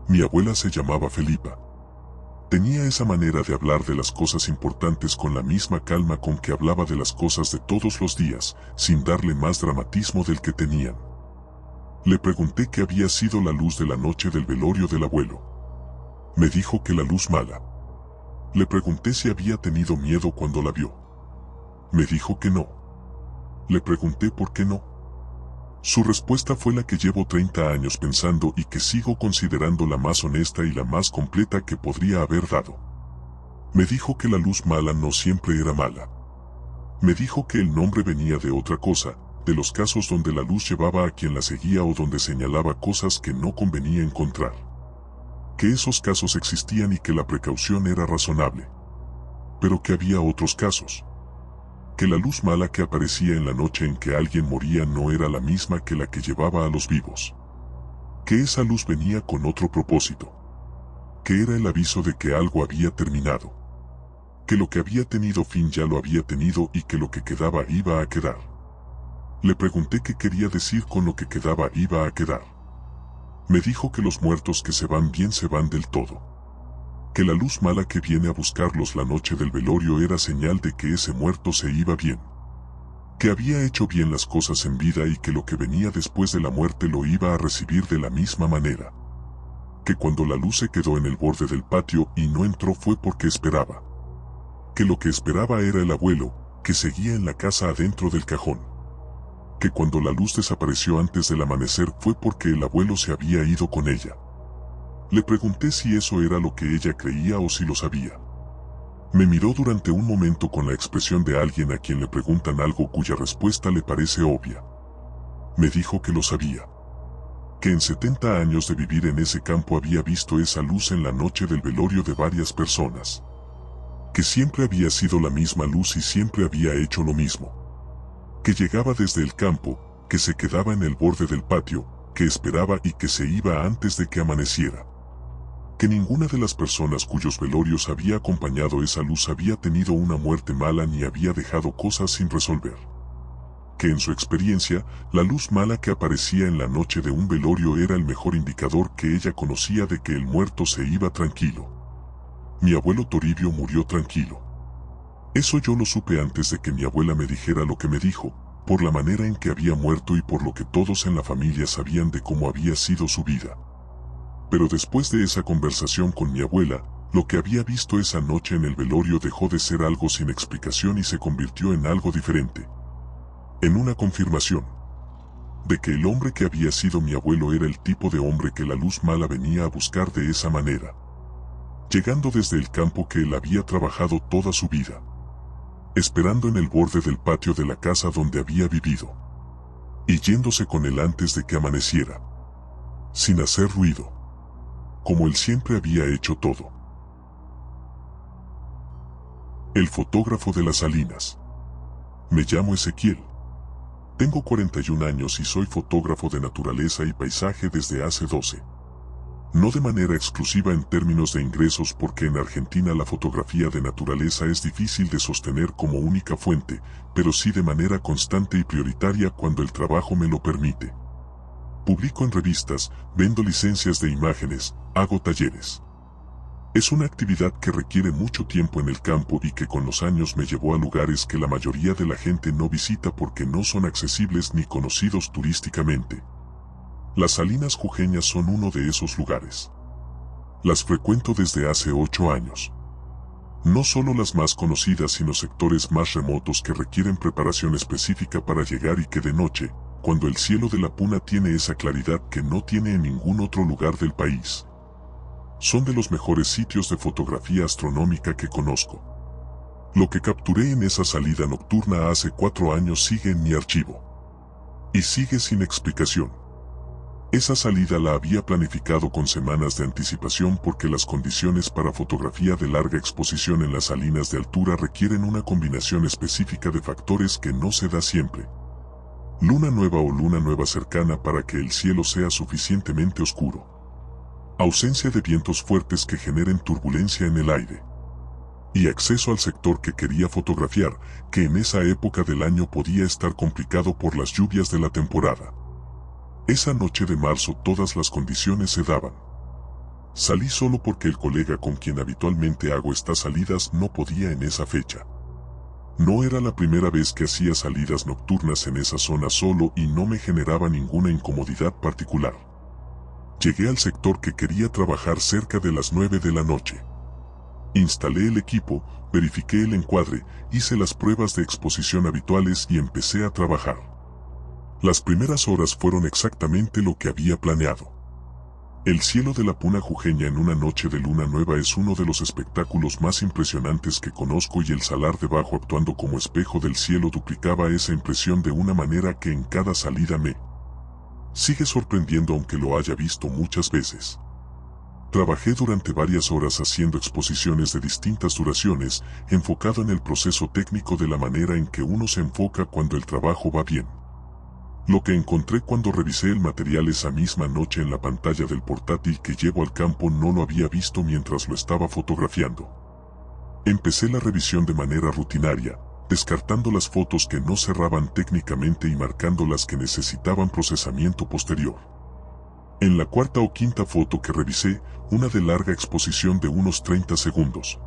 Mi abuela se llamaba Felipa. Tenía esa manera de hablar de las cosas importantes con la misma calma con que hablaba de las cosas de todos los días, sin darle más dramatismo del que tenían. Le pregunté qué había sido la luz de la noche del velorio del abuelo. Me dijo que la luz mala. Le pregunté si había tenido miedo cuando la vio. Me dijo que no. Le pregunté por qué no. Su respuesta fue la que llevo 30 años pensando y que sigo considerando la más honesta y la más completa que podría haber dado. Me dijo que la luz mala no siempre era mala. Me dijo que el nombre venía de otra cosa, de los casos donde la luz llevaba a quien la seguía o donde señalaba cosas que no convenía encontrar. Que esos casos existían y que la precaución era razonable. Pero que había otros casos. Que la luz mala que aparecía en la noche en que alguien moría no era la misma que la que llevaba a los vivos. Que esa luz venía con otro propósito. Que era el aviso de que algo había terminado. Que lo que había tenido fin ya lo había tenido y que lo que quedaba iba a quedar. Le pregunté qué quería decir con lo que quedaba iba a quedar. Me dijo que los muertos que se van bien se van del todo. que la luz mala que viene a buscarlos la noche del velorio era señal de que ese muerto se iba bien, que había hecho bien las cosas en vida y que lo que venía después de la muerte lo iba a recibir de la misma manera. Que cuando la luz se quedó en el borde del patio y no entró fue porque esperaba. Que lo que esperaba era el abuelo, que seguía en la casa adentro del cajón. Que cuando la luz desapareció antes del amanecer fue porque el abuelo se había ido con ella. Le pregunté si eso era lo que ella creía o si lo sabía. Me miró durante un momento con la expresión de alguien a quien le preguntan algo cuya respuesta le parece obvia. Me dijo que lo sabía. Que en 70 años de vivir en ese campo había visto esa luz en la noche del velorio de varias personas. Que siempre había sido la misma luz y siempre había hecho lo mismo. Que llegaba desde el campo, que se quedaba en el borde del patio, que esperaba y que se iba antes de que amaneciera. Que ninguna de las personas cuyos velorios había acompañado esa luz había tenido una muerte mala ni había dejado cosas sin resolver. Que en su experiencia, la luz mala que aparecía en la noche de un velorio era el mejor indicador que ella conocía de que el muerto se iba tranquilo. Mi abuelo Toribio murió tranquilo. Eso yo lo supe antes de que mi abuela me dijera lo que me dijo, por la manera en que había muerto y por lo que todos en la familia sabían de cómo había sido su vida. Pero después de esa conversación con mi abuela, lo que había visto esa noche en el velorio dejó de ser algo sin explicación y se convirtió en algo diferente. En una confirmación de que el hombre que había sido mi abuelo era el tipo de hombre que la luz mala venía a buscar de esa manera. Llegando desde el campo que él había trabajado toda su vida. Esperando en el borde del patio de la casa donde había vivido. Y yéndose con él antes de que amaneciera. Sin hacer ruido. Como él siempre había hecho todo. El fotógrafo de las salinas. Me llamo Ezequiel. Tengo 41 años y soy fotógrafo de naturaleza y paisaje desde hace 12. No de manera exclusiva en términos de ingresos porque en Argentina la fotografía de naturaleza es difícil de sostener como única fuente, pero sí de manera constante y prioritaria cuando el trabajo me lo permite. Publico en revistas, vendo licencias de imágenes, hago talleres. Es una actividad que requiere mucho tiempo en el campo y que con los años me llevó a lugares que la mayoría de la gente no visita porque no son accesibles ni conocidos turísticamente. Las Salinas Jujeñas son uno de esos lugares. Las frecuento desde hace 8 años. No solo las más conocidas sino sectores más remotos que requieren preparación específica para llegar y que de noche, cuando el cielo de la Puna tiene esa claridad que no tiene en ningún otro lugar del país. Son de los mejores sitios de fotografía astronómica que conozco. Lo que capturé en esa salida nocturna hace 4 años sigue en mi archivo. Y sigue sin explicación. Esa salida la había planificado con semanas de anticipación porque las condiciones para fotografía de larga exposición en las salinas de altura requieren una combinación específica de factores que no se da siempre. Luna nueva o luna nueva cercana para que el cielo sea suficientemente oscuro. Ausencia de vientos fuertes que generen turbulencia en el aire. Y acceso al sector que quería fotografiar, que en esa época del año podía estar complicado por las lluvias de la temporada. Esa noche de marzo todas las condiciones se daban. Salí solo porque el colega con quien habitualmente hago estas salidas no podía en esa fecha. No era la primera vez que hacía salidas nocturnas en esa zona solo y no me generaba ninguna incomodidad particular. Llegué al sector que quería trabajar cerca de las 9 de la noche. Instalé el equipo, verifiqué el encuadre, hice las pruebas de exposición habituales y empecé a trabajar. Las primeras horas fueron exactamente lo que había planeado. El cielo de la Puna Jujeña en una noche de luna nueva es uno de los espectáculos más impresionantes que conozco y el salar debajo actuando como espejo del cielo duplicaba esa impresión de una manera que en cada salida me sigue sorprendiendo aunque lo haya visto muchas veces. Trabajé durante varias horas haciendo exposiciones de distintas duraciones, enfocado en el proceso técnico de la manera en que uno se enfoca cuando el trabajo va bien. Lo que encontré cuando revisé el material esa misma noche en la pantalla del portátil que llevo al campo no lo había visto mientras lo estaba fotografiando. Empecé la revisión de manera rutinaria, descartando las fotos que no cerraban técnicamente y marcando las que necesitaban procesamiento posterior. En la cuarta o quinta foto que revisé, una de larga exposición de unos 30 segundos.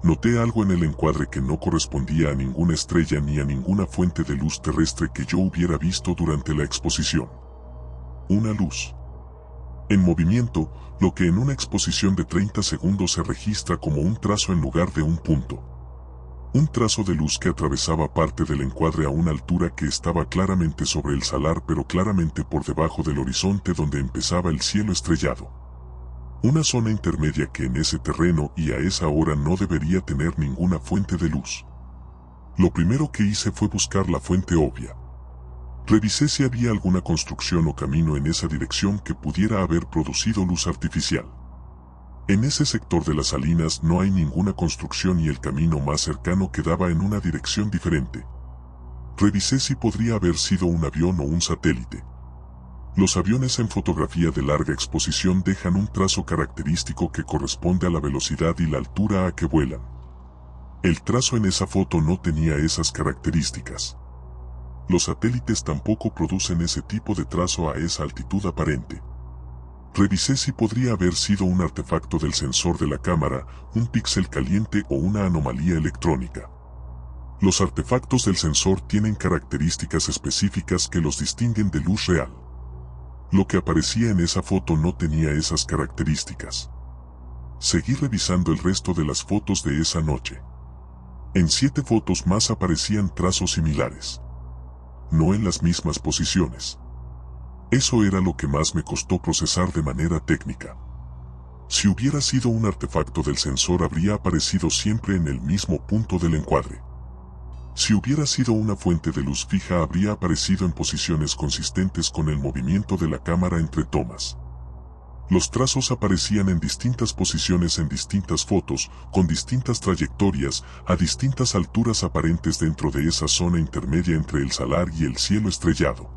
Noté algo en el encuadre que no correspondía a ninguna estrella ni a ninguna fuente de luz terrestre que yo hubiera visto durante la exposición. Una luz en movimiento, lo que en una exposición de 30 segundos se registra como un trazo en lugar de un punto. Un trazo de luz que atravesaba parte del encuadre a una altura que estaba claramente sobre el salar pero claramente por debajo del horizonte donde empezaba el cielo estrellado. Una zona intermedia que en ese terreno y a esa hora no debería tener ninguna fuente de luz. Lo primero que hice fue buscar la fuente obvia. Revisé si había alguna construcción o camino en esa dirección que pudiera haber producido luz artificial. En ese sector de las salinas no hay ninguna construcción y el camino más cercano quedaba en una dirección diferente. Revisé si podría haber sido un avión o un satélite. Los aviones en fotografía de larga exposición dejan un trazo característico que corresponde a la velocidad y la altura a que vuelan. El trazo en esa foto no tenía esas características. Los satélites tampoco producen ese tipo de trazo a esa altitud aparente. Revisé si podría haber sido un artefacto del sensor de la cámara, un píxel caliente o una anomalía electrónica. Los artefactos del sensor tienen características específicas que los distinguen de luz real. Lo que aparecía en esa foto no tenía esas características. Seguí revisando el resto de las fotos de esa noche. En 7 fotos más aparecían trazos similares. No en las mismas posiciones. Eso era lo que más me costó procesar de manera técnica. Si hubiera sido un artefacto del sensor habría aparecido siempre en el mismo punto del encuadre. Si hubiera sido una fuente de luz fija habría aparecido en posiciones consistentes con el movimiento de la cámara entre tomas. Los trazos aparecían en distintas posiciones en distintas fotos, con distintas trayectorias, a distintas alturas aparentes dentro de esa zona intermedia entre el salar y el cielo estrellado.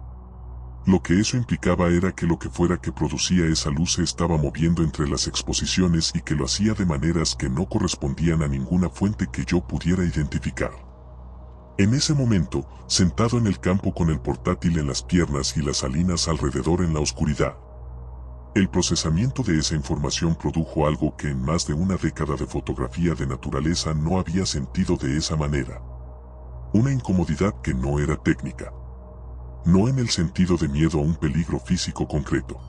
Lo que eso implicaba era que lo que fuera que producía esa luz se estaba moviendo entre las exposiciones y que lo hacía de maneras que no correspondían a ninguna fuente que yo pudiera identificar. En ese momento, sentado en el campo con el portátil en las piernas y las salinas alrededor en la oscuridad, el procesamiento de esa información produjo algo que en más de una década de fotografía de naturaleza no había sentido de esa manera. Una incomodidad que no era técnica. No en el sentido de miedo a un peligro físico concreto,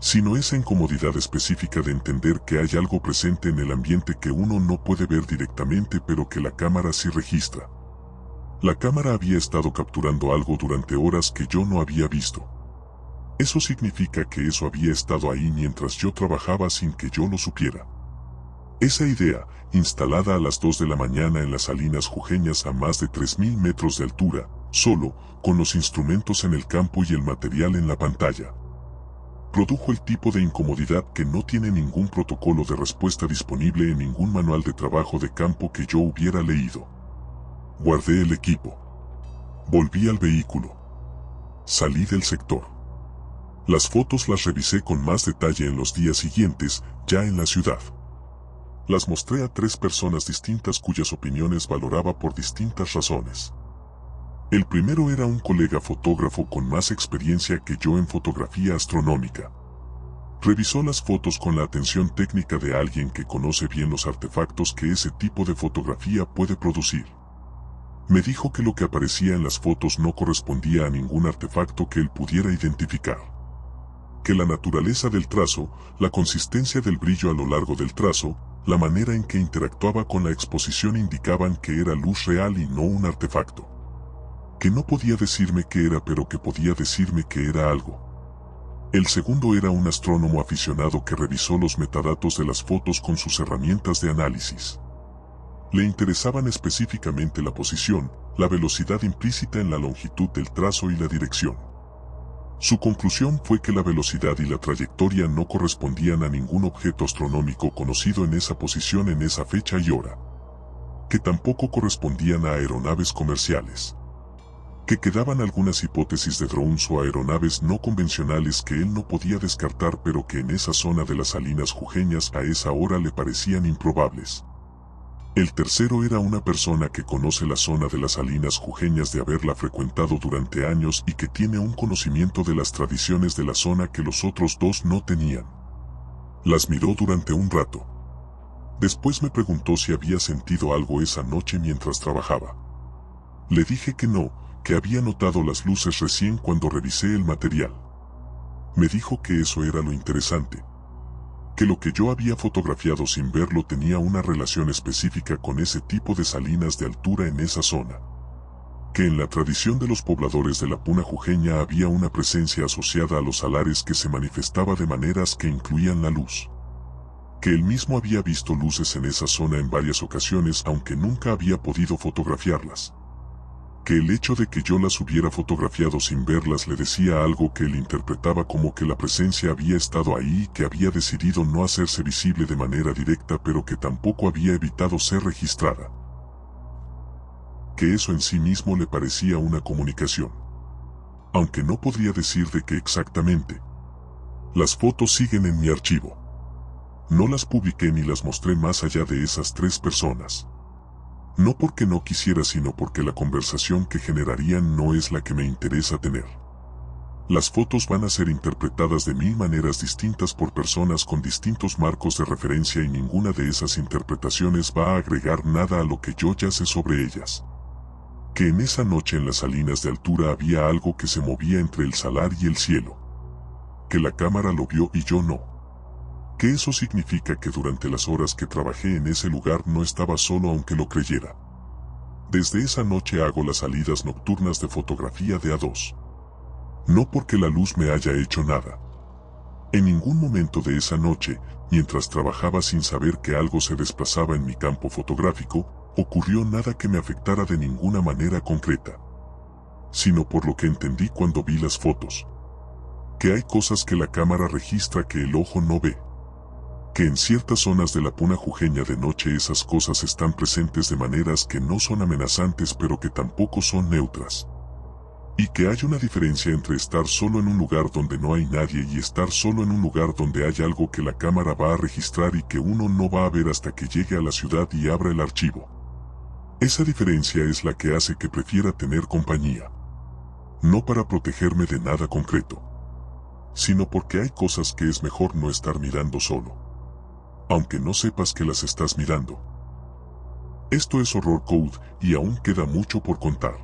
sino esa incomodidad específica de entender que hay algo presente en el ambiente que uno no puede ver directamente pero que la cámara sí registra. La cámara había estado capturando algo durante horas que yo no había visto. Eso significa que eso había estado ahí mientras yo trabajaba sin que yo lo supiera. Esa idea, instalada a las 2 de la mañana en las salinas jujeñas a más de 3000 metros de altura, solo, con los instrumentos en el campo y el material en la pantalla, produjo el tipo de incomodidad que no tiene ningún protocolo de respuesta disponible en ningún manual de trabajo de campo que yo hubiera leído. Guardé el equipo. Volví al vehículo. Salí del sector. Las fotos las revisé con más detalle en los días siguientes, ya en la ciudad. Las mostré a 3 personas distintas cuyas opiniones valoraba por distintas razones. El primero era un colega fotógrafo con más experiencia que yo en fotografía astronómica. Revisó las fotos con la atención técnica de alguien que conoce bien los artefactos que ese tipo de fotografía puede producir. Me dijo que lo que aparecía en las fotos no correspondía a ningún artefacto que él pudiera identificar. Que la naturaleza del trazo, la consistencia del brillo a lo largo del trazo, la manera en que interactuaba con la exposición indicaban que era luz real y no un artefacto. Que no podía decirme qué era pero que podía decirme que era algo. El segundo era un astrónomo aficionado que revisó los metadatos de las fotos con sus herramientas de análisis. Le interesaban específicamente la posición, la velocidad implícita en la longitud del trazo y la dirección. Su conclusión fue que la velocidad y la trayectoria no correspondían a ningún objeto astronómico conocido en esa posición en esa fecha y hora. Que tampoco correspondían a aeronaves comerciales. Que quedaban algunas hipótesis de drones o aeronaves no convencionales que él no podía descartar pero que en esa zona de las salinas jujeñas a esa hora le parecían improbables. El tercero era una persona que conoce la zona de las Salinas Jujeñas de haberla frecuentado durante años y que tiene un conocimiento de las tradiciones de la zona que los otros dos no tenían. Las miró durante un rato. Después me preguntó si había sentido algo esa noche mientras trabajaba. Le dije que no, que había notado las luces recién cuando revisé el material. Me dijo que eso era lo interesante, que lo que yo había fotografiado sin verlo tenía una relación específica con ese tipo de salinas de altura en esa zona. Que en la tradición de los pobladores de la Puna Jujeña había una presencia asociada a los salares que se manifestaba de maneras que incluían la luz. Que él mismo había visto luces en esa zona en varias ocasiones aunque nunca había podido fotografiarlas. Que el hecho de que yo las hubiera fotografiado sin verlas le decía algo que él interpretaba como que la presencia había estado ahí y que había decidido no hacerse visible de manera directa pero que tampoco había evitado ser registrada. Que eso en sí mismo le parecía una comunicación. Aunque no podría decir de qué exactamente. Las fotos siguen en mi archivo. No las publiqué ni las mostré más allá de esas 3 personas. No porque no quisiera, sino porque la conversación que generarían no es la que me interesa tener. Las fotos van a ser interpretadas de 1000 maneras distintas por personas con distintos marcos de referencia y ninguna de esas interpretaciones va a agregar nada a lo que yo ya sé sobre ellas. Que en esa noche en las salinas de altura había algo que se movía entre el salar y el cielo. Que la cámara lo vio y yo no. Que eso significa que durante las horas que trabajé en ese lugar no estaba solo aunque lo creyera. Desde esa noche hago las salidas nocturnas de fotografía de A2. No porque la luz me haya hecho nada. En ningún momento de esa noche, mientras trabajaba sin saber que algo se desplazaba en mi campo fotográfico, ocurrió nada que me afectara de ninguna manera concreta. Sino por lo que entendí cuando vi las fotos. Que hay cosas que la cámara registra que el ojo no ve. Que en ciertas zonas de la Puna Jujeña de noche esas cosas están presentes de maneras que no son amenazantes pero que tampoco son neutras. Y que hay una diferencia entre estar solo en un lugar donde no hay nadie y estar solo en un lugar donde hay algo que la cámara va a registrar y que uno no va a ver hasta que llegue a la ciudad y abra el archivo. Esa diferencia es la que hace que prefiera tener compañía. No para protegerme de nada concreto, sino porque hay cosas que es mejor no estar mirando solo. Aunque no sepas que las estás mirando. Esto es Horror Code y aún queda mucho por contar.